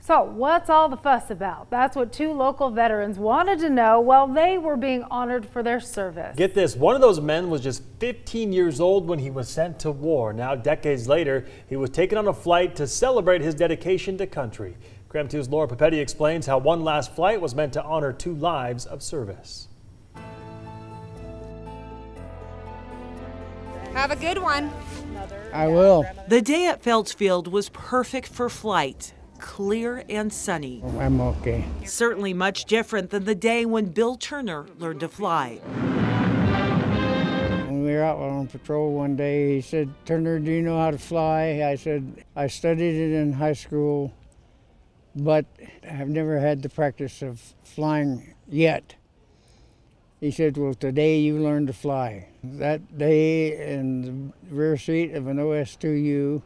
So what's all the fuss about? That's what two local veterans wanted to know while they were being honored for their service. Get this, one of those men was just 15 years old when he was sent to war. Now, decades later, he was taken on a flight to celebrate his dedication to country. KREM 2's Laura Papetti explains how one last flight was meant to honor 2 lives of service. Have a good one. I will. The day at Felds Field was perfect for flight. Clear and sunny. I'm okay. Certainly much different than the day when Bill Turner learned to fly. When we were out on patrol one day, he said, "Turner, do you know how to fly?" I said, "I studied it in high school, but I've never had the practice of flying yet." He said, "Well, today you learned to fly." That day in the rear seat of an OS-2U,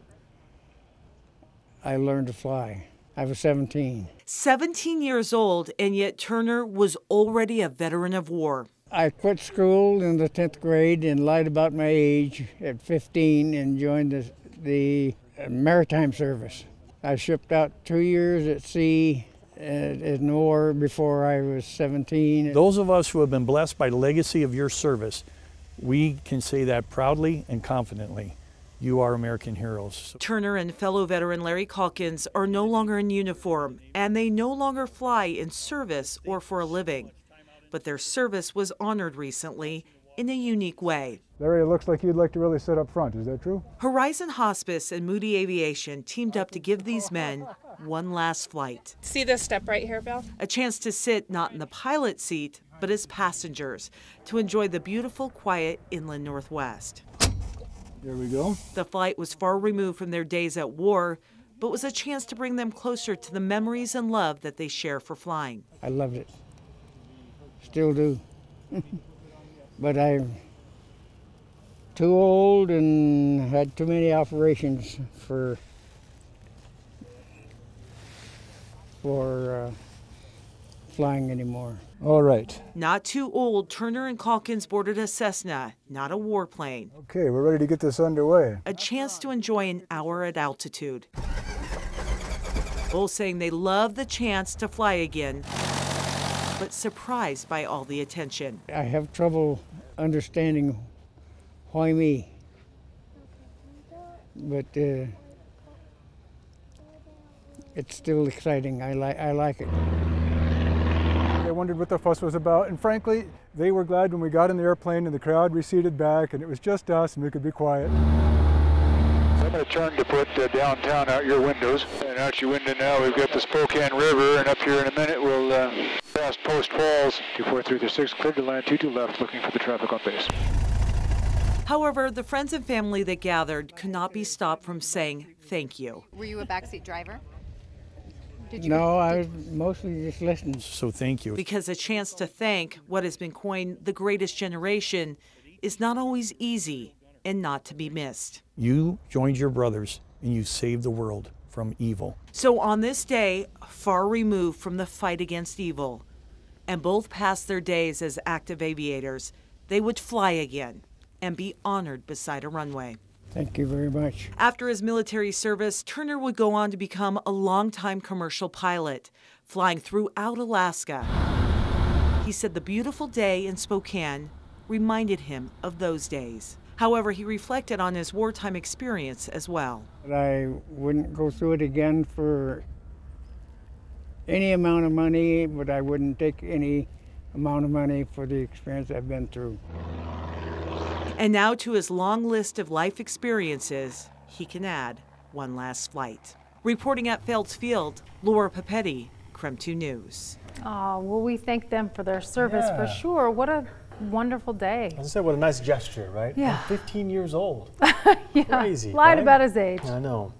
I learned to fly. I was 17. 17 years old, and yet Turner was already a veteran of war. I quit school in the 10th grade and lied about my age at 15 and joined the maritime service. I shipped out 2 years at sea in war before I was 17. Those of us who have been blessed by the legacy of your service, we can say that proudly and confidently. You are American heroes. Turner and fellow veteran Larry Calkins are no longer in uniform, and they no longer fly in service or for a living. But their service was honored recently in a unique way. Larry, it looks like you'd like to really sit up front. Is that true? Horizon Hospice and Moody Aviation teamed up to give these men one last flight. See this step right here, Bill? A chance to sit not in the pilot seat, but as passengers, to enjoy the beautiful, quiet inland Northwest. There we go. The flight was far removed from their days at war, but was a chance to bring them closer to the memories and love that they share for flying. I loved it. Still do. But I'm too old and had too many operations for flying anymore. All right. Not too old, Turner and Calkins boarded a Cessna, not a warplane. Okay, we're ready to get this underway. A chance to enjoy an hour at altitude. Both saying they love the chance to fly again, but surprised by all the attention. I have trouble understanding why me, but it's still exciting. I like it. They wondered what the fuss was about, and frankly, they were glad when we got in the airplane and the crowd receded back and it was just us and we could be quiet. So I'm going to turn to put downtown out your windows. And out your window now we've got the Spokane River, and up here in a minute we'll pass Post Falls. 2436 cleared to land 22 left, looking for the traffic on base. However, the friends and family that gathered could not be stopped from saying thank you. Were you a backseat driver? No, I was mostly just listening. So thank you. Because a chance to thank what has been coined the greatest generation is not always easy and not to be missed. You joined your brothers and you saved the world from evil. So on this day, far removed from the fight against evil, and both passed their days as active aviators, they would fly again and be honored beside a runway. Thank you very much. After his military service, Turner would go on to become a longtime commercial pilot, flying throughout Alaska. He said the beautiful day in Spokane reminded him of those days. However, he reflected on his wartime experience as well. I wouldn't go through it again for any amount of money, but I wouldn't take any amount of money for the experience I've been through. And now to his long list of life experiences, he can add one last flight. Reporting at Felds Field, Laura Papetti, KREM 2 News. Oh, well, we thank them for their service for sure. What a wonderful day. As I said, what a nice gesture, right? Yeah. I'm 15 years old. Yeah. Crazy. Lied right? about his age. I know.